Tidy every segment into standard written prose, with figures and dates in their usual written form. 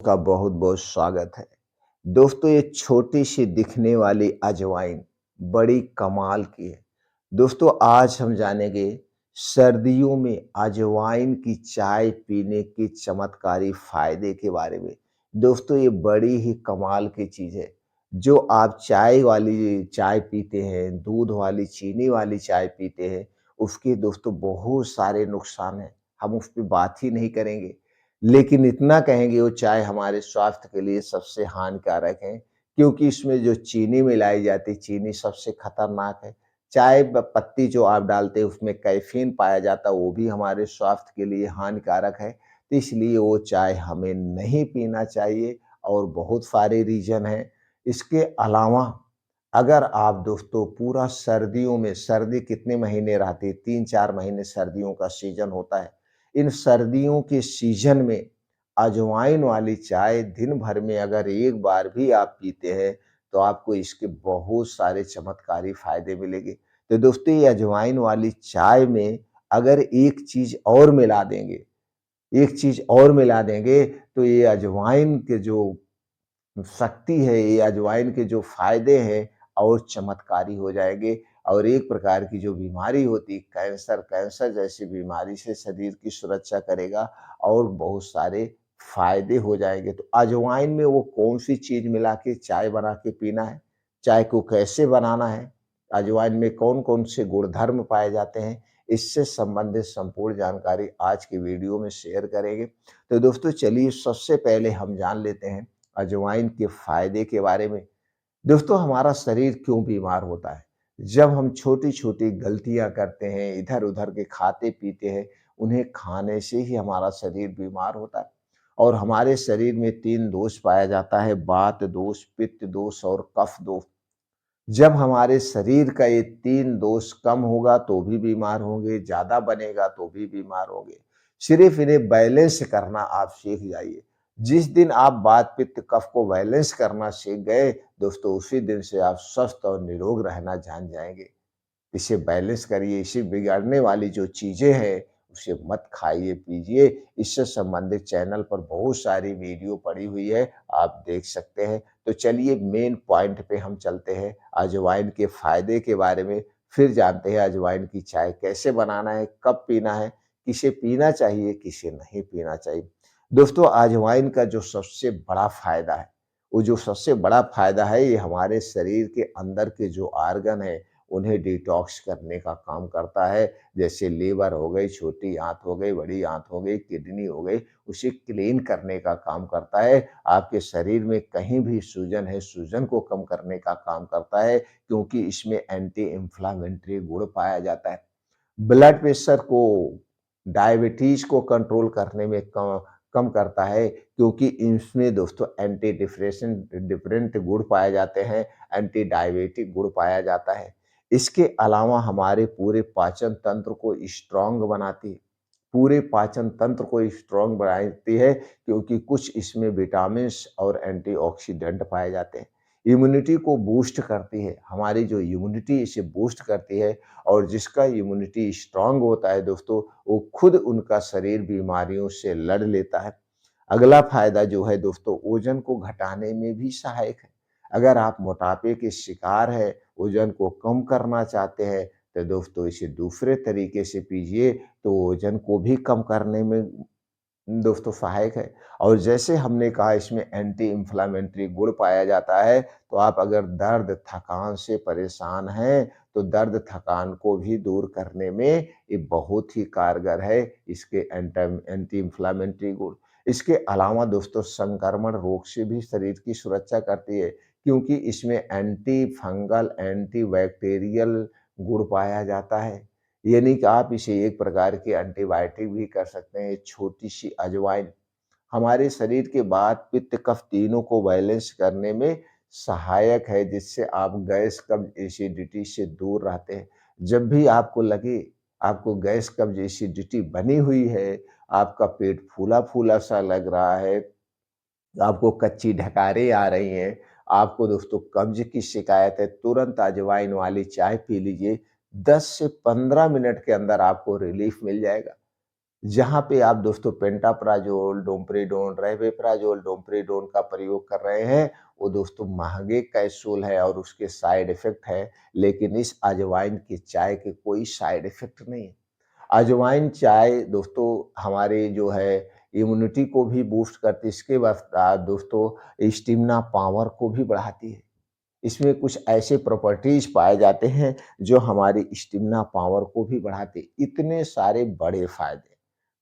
का बहुत बहुत स्वागत है। दोस्तों, ये छोटी सी दिखने वाली अजवाइन बड़ी कमाल की है। दोस्तों, आज हम जानेंगे सर्दियों में अजवाइन की चाय पीने के चमत्कारी फायदे के बारे में। दोस्तों, ये बड़ी ही कमाल की चीज है। जो आप चाय वाली चाय पीते हैं, दूध वाली चीनी वाली चाय पीते हैं, उसके दोस्तों बहुत सारे नुकसान हैं। हम उस पर बात ही नहीं करेंगे, लेकिन इतना कहेंगे वो चाय हमारे स्वास्थ्य के लिए सबसे हानिकारक है, क्योंकि इसमें जो चीनी मिलाई जाती है, चीनी सबसे खतरनाक है। चाय ब पत्ती जो आप डालते हैं उसमें कैफ़ीन पाया जाता है, वो भी हमारे स्वास्थ्य के लिए हानिकारक है। तो इसलिए वो चाय हमें नहीं पीना चाहिए और बहुत सारे रीज़न हैं। इसके अलावा अगर आप दोस्तों पूरा सर्दियों में, सर्दी कितने महीने रहती है? 3-4 महीने सर्दियों का सीज़न होता है। इन सर्दियों के सीजन में अजवाइन वाली चाय दिन भर में अगर एक बार भी आप पीते हैं, तो आपको इसके बहुत सारे चमत्कारी फायदे मिलेंगे। तो दोस्तों, ये अजवाइन वाली चाय में अगर एक चीज और मिला देंगे, तो ये अजवाइन के जो शक्ति है, ये अजवाइन के जो फ़ायदे हैं और चमत्कारी हो जाएँगे। और एक प्रकार की जो बीमारी होती है कैंसर जैसी बीमारी से शरीर की सुरक्षा करेगा और बहुत सारे फ़ायदे हो जाएँगे। तो अजवाइन में वो कौन-सी चीज़ मिला के चाय बना के पीना है? चाय को कैसे बनाना है? अजवाइन में कौन-कौन से गुणधर्म पाए जाते हैं? इससे संबंधित संपूर्ण जानकारी आज की वीडियो में शेयर करेंगे। तो दोस्तों, चलिए सबसे पहले हम जान लेते हैं अजवाइन के फायदे के बारे में। दोस्तों, हमारा शरीर क्यों बीमार होता है? जब हम छोटी-छोटी गलतियाँ करते हैं, इधर-उधर के खाते-पीते हैं, उन्हें खाने से ही हमारा शरीर बीमार होता है। और हमारे शरीर में 3 दोष पाया जाता है, वात दोष, पित्त दोष और कफ दोष। जब हमारे शरीर का ये 3 दोष कम होगा तो भी बीमार होंगे, ज़्यादा बनेगा तो भी बीमार होंगे। सिर्फ़ इन्हें बैलेंस करना आप सीख जाइए। जिस दिन आप वात, पित्त, कफ को बैलेंस करना सीख गए, दोस्तों उसी दिन से आप स्वस्थ और निरोग रहना जान जाएँगे। इसे बैलेंस करिए, इसे बिगाड़ने वाली जो चीज़ें हैं, उसे मत खाइए, पीजिए। इससे संबंधित चैनल पर बहुत सारी वीडियो पड़ी हुई है, आप देख सकते हैं। तो चलिए मेन पॉइंट पे हम चलते हैं, अजवाइन के फ़ायदे के बारे में, फिर जानते हैं अजवाइन की चाय कैसे बनाना है, कब पीना है, किसे पीना चाहिए, किसे नहीं पीना चाहिए। दोस्तों, अजवाइन का जो सबसे बड़ा फ़ायदा है, वो जो सबसे बड़ा फ़ायदा है, ये हमारे शरीर के अंदर के जो ऑर्गन हैं, उन्हें डिटॉक्स करने का काम करता है। जैसे लीवर हो गई, छोटी आंत हो गई, बड़ी आंत हो गई, किडनी हो गई, उसे क्लीन करने का काम करता है। आपके शरीर में कहीं भी सूजन है, सूजन को कम करने का काम करता है, क्योंकि इसमें एंटी इन्फ्लेमेटरी गुण पाया जाता है। ब्लड प्रेशर को, डायबिटीज़ को कंट्रोल करने में कम करता है, क्योंकि इसमें दोस्तों एंटी डिफरेंट गुण पाए जाते हैं, एंटी डायबिटिक गुण पाया जाता है। इसके अलावा हमारे पूरे पाचन तंत्र को स्ट्रॉन्ग बनाती है, पूरे पाचन तंत्र को स्ट्रॉन्ग बनाती है, क्योंकि कुछ इसमें विटामिन्स और एंटीऑक्सीडेंट पाए जाते हैं। इम्यूनिटी को बूस्ट करती है, हमारी जो इम्यूनिटी इसे बूस्ट करती है। और जिसका इम्यूनिटी स्ट्रॉन्ग होता है दोस्तों, वो खुद उनका शरीर बीमारियों से लड़ लेता है। अगला फायदा जो है दोस्तों, वजन को घटाने में भी सहायक है। अगर आप मोटापे के शिकार हैं, वजन को कम करना चाहते हैं, तो दोस्तों इसे दूसरे तरीके से पीजिए, तो वजन को भी कम करने में दोस्तों सहायक है। और जैसे हमने कहा, इसमें एंटी इन्फ्लेमेटरी गुण पाया जाता है, तो आप अगर दर्द, थकान से परेशान हैं, तो दर्द, थकान को भी दूर करने में ये बहुत ही कारगर है, इसके एंटी इन्फ्लेमेटरी गुण। इसके अलावा दोस्तों संक्रमण रोग से भी शरीर की सुरक्षा करती है, क्योंकि इसमें एंटी फंगल, एंटी बैक्टीरियल गुण पाया जाता है। यानी कि आप इसे एक प्रकार की एंटीबायोटिक भी कर सकते हैं। छोटी-सी अजवाइन हमारे शरीर के वात, पित्त, कफ तीनों को बैलेंस करने में सहायक है, जिससे आप गैस, कब्ज़, एसिडिटी से दूर रहते हैं। जब भी आपको लगे आपको गैस, कब्ज़, एसिडिटी बनी हुई है, आपका पेट फूला-फूला सा लग रहा है, आपको कच्ची ढकारें आ रही हैं, आपको दोस्तों कब्ज़ की शिकायत है, तुरंत अजवाइन वाली चाय पी लीजिए। 10 से 15 मिनट के अंदर आपको रिलीफ़ मिल जाएगा। जहाँ पे आप दोस्तों पेंटाप्राज़ोल, डोमपेरिडोन, राइबेप्राज़ोल, डोमपेरिडोन का प्रयोग कर रहे हैं, वो दोस्तों महँगे कैप्सूल है और उसके साइड इफ़ेक्ट है, लेकिन इस अजवाइन की चाय के कोई साइड इफ़ेक्ट नहीं है। अजवाइन चाय दोस्तों हमारे जो है इम्यूनिटी को भी बूस्ट करती है, इसके बाद दोस्तों स्टेमिना पावर को भी बढ़ाती है। इसमें कुछ ऐसे प्रॉपर्टीज़ पाए जाते हैं जो हमारी स्टेमिना पावर को भी बढ़ाते हैं। इतने सारे बड़े फ़ायदे,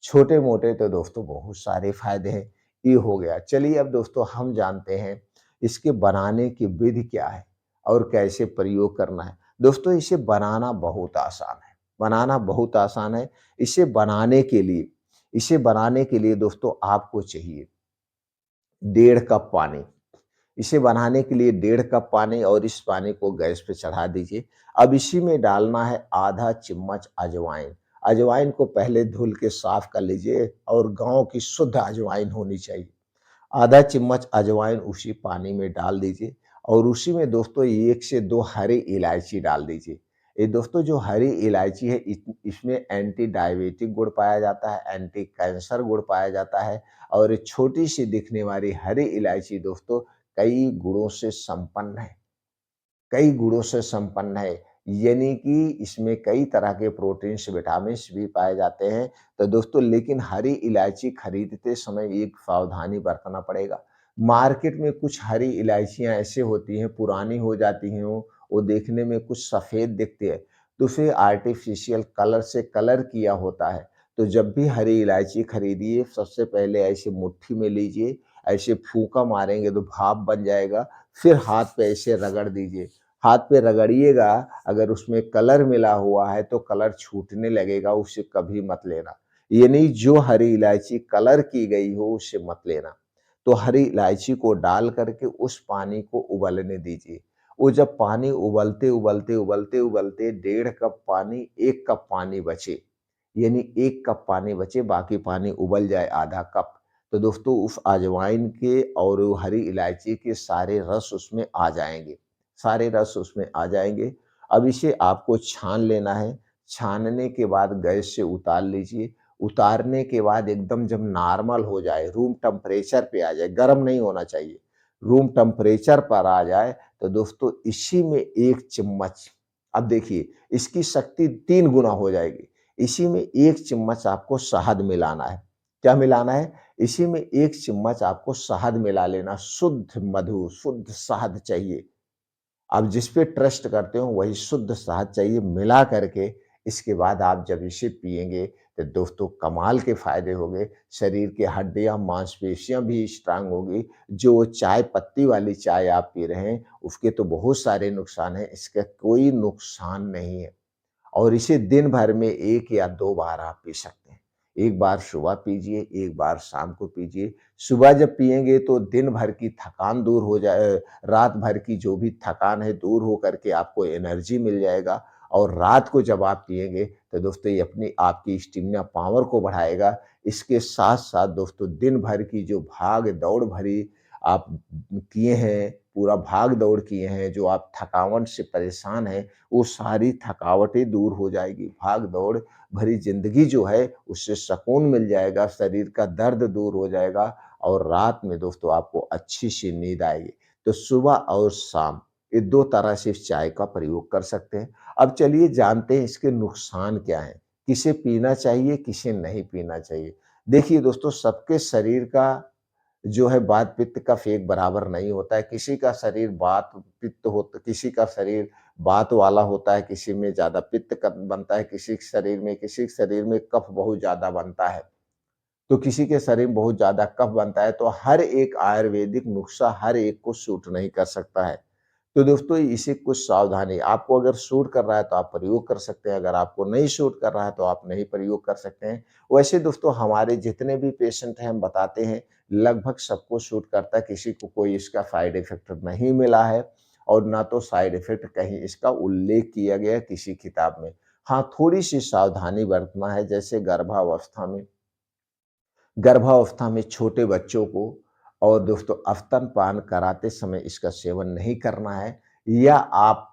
छोटे-मोटे तो दोस्तों बहुत सारे फ़ायदे हैं। ये हो गया। चलिए अब दोस्तों हम जानते हैं इसके बनाने की विधि क्या है और कैसे प्रयोग करना है। दोस्तों इसे बनाना बहुत आसान है, बनाना बहुत आसान है। इसे बनाने के लिए दोस्तों आपको चाहिए 1.5 कप पानी। इसे बनाने के लिए 1.5 कप पानी और इस पानी को गैस पे चढ़ा दीजिए। अब इसी में डालना है आधा चम्मच अजवाइन। अजवाइन को पहले धुल के साफ कर लीजिए और गाँव की शुद्ध अजवाइन होनी चाहिए। आधा चम्मच अजवाइन उसी पानी में डाल दीजिए और उसी में दोस्तों 1 से 2 हरी इलायची डाल दीजिए। ये दोस्तों जो हरी इलायची है इसमें एंटी डायबिटिक गुण पाया जाता है, एंटी कैंसर गुण पाया जाता है और ये छोटी-सी दिखने वाली हरी इलायची दोस्तों कई गुणों से संपन्न है। कई गुणों से संपन्न है। यानी कि इसमें कई तरह के प्रोटीन्स, विटामिन्स भी पाए जाते हैं। तो दोस्तों लेकिन हरी इलायची खरीदते समय एक सावधानी बरतना पड़ेगा। मार्केट में कुछ हरी इलायचियाँ ऐसे होती हैं, पुरानी हो जाती हैं वो देखने में कुछ सफ़ेद दिखती है, तो उसे आर्टिफ़िशियल कलर से कलर किया होता है। तो जब भी हरी इलायची खरीदिए, सबसे पहले ऐसे मुट्ठी में लीजिए, ऐसे फूँका मारेंगे तो भाप बन जाएगा, फिर हाथ पे ऐसे रगड़ दीजिए। हाथ पे रगड़िएगा, अगर उसमें कलर मिला हुआ है तो कलर छूटने लगेगा, उसे कभी मत लेना। ये नहीं जो हरी इलायची कलर की गई हो उसे मत लेना। तो हरी इलायची को डाल कर के उस पानी को उबलने दीजिए। वो जब पानी उबलते 1.5 कप पानी 1 कप पानी बचे, यानी 1 कप पानी बचे बाकी पानी उबल जाए आधा कप, तो दोस्तों उस अजवाइन के और वो हरी इलायची के सारे रस उसमें आ जाएँगे। सारे रस उसमें आ जाएँगे। अब इसे आपको छान लेना है, छानने के बाद गैस से उतार लीजिए। उतारने के बाद एकदम जब नॉर्मल हो जाए, रूम टेम्परेचर पे आ जाए, गरम नहीं होना चाहिए। रूम टेम्परेचर पर आ जाए, तो दोस्तों इसी में 1 चम्मच, अब देखिए इसकी शक्ति 3 गुना हो जाएगी। इसी में 1 चम्मच आपको शहद मिलाना है। क्या मिलाना है? इसी में 1 चम्मच आपको शहद मिला लेना, शुद्ध मधु, शुद्ध शहद चाहिए। आप जिस पे ट्रस्ट करते हो वही शुद्ध शहद चाहिए, मिला करके इसके बाद आप जब इसे पिएँगे तो दोस्तों कमाल के फ़ायदे होंगे। शरीर की हड्डियाँ, मांसपेशियाँ भी स्ट्रॉन्ग होगी। जो चाय पत्ती वाली चाय आप पी रहे हैं, उसके तो बहुत सारे नुकसान हैं, इसका कोई नुकसान नहीं है। और इसे दिन भर में 1 या 2 बार आप पी सकते हैं। एक बार सुबह पीजिए, एक बार शाम को पीजिए। सुबह जब पिएँगे तो दिन भर की थकान दूर हो जाए, रात भर की जो भी थकान है दूर हो करके आपको एनर्जी मिल जाएगा और रात को जब आप पिएँगे तो दोस्तों ये अपनी आपकी स्टेमिना पावर को बढ़ाएगा। इसके साथ-साथ दोस्तों दिन भर की जो भाग-दौड़ भरी आप किए हैं, पूरा भाग-दौड़ किए हैं, जो आप थकावट से परेशान हैं, वो सारी थकावटें दूर हो जाएगी। भाग-दौड़ भरी ज़िंदगी जो है, उससे सुकून मिल जाएगा, शरीर का दर्द दूर हो जाएगा और रात में दोस्तों आपको अच्छी-सी नींद आएगी। तो सुबह और शाम ये 2 तरह से इस चाय का प्रयोग कर सकते हैं। अब चलिए जानते हैं इसके नुकसान क्या हैं? किसे पीना चाहिए, किसे नहीं पीना चाहिए? देखिए दोस्तों, सबके शरीर का जो है वात-पित्त कफ एक बराबर नहीं होता है। किसी का शरीर वात-पित्त होता, किसी का शरीर वात वाला होता है, किसी में ज़्यादा पित्त कफ बनता है, किसी के शरीर में कफ बहुत ज़्यादा बनता है। तो किसी के शरीर में बहुत ज़्यादा कफ बनता है, तो हर एक आयुर्वेदिक नुस्खा हर एक को सूट नहीं कर सकता है। तो दोस्तों इसे कुछ सावधानी, आपको अगर सूट कर रहा है तो आप प्रयोग कर सकते हैं, अगर आपको नहीं सूट कर रहा है तो आप नहीं प्रयोग कर सकते हैं। वैसे दोस्तों हमारे जितने भी पेशेंट हैं हम बताते हैं, लगभग सबको सूट करता है, किसी को कोई इसका साइड इफ़ेक्ट नहीं मिला है और ना तो साइड इफ़ेक्ट कहीं इसका उल्लेख किया गया है किसी किताब में। हाँ, थोड़ी-सी सावधानी बरतना है, जैसे गर्भावस्था में छोटे बच्चों को और दोस्तों स्तनपान कराते समय इसका सेवन नहीं करना है, या आप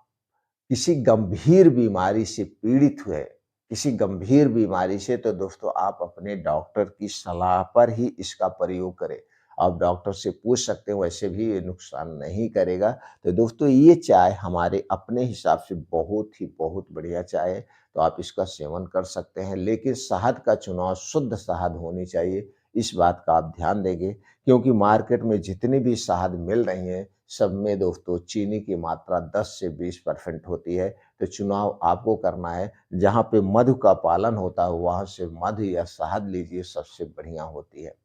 किसी गंभीर बीमारी से पीड़ित हुए, किसी गंभीर बीमारी से तो दोस्तों आप अपने डॉक्टर की सलाह पर ही इसका प्रयोग करें। आप डॉक्टर से पूछ सकते हैं, वैसे भी ये नुकसान नहीं करेगा। तो दोस्तों ये चाय हमारे अपने हिसाब से बहुत बढ़िया चाय है, तो आप इसका सेवन कर सकते हैं। लेकिन शहद का चुनाव शुद्ध शहद होनी चाहिए, इस बात का आप ध्यान देंगे, क्योंकि मार्केट में जितनी भी शहद मिल रही हैं, सब में दोस्तों चीनी की मात्रा 10 से 20% होती है। तो चुनाव आपको करना है, जहाँ पे मधु का पालन होता है, वहाँ से मधु या शहद लीजिए, सबसे बढ़िया होती है।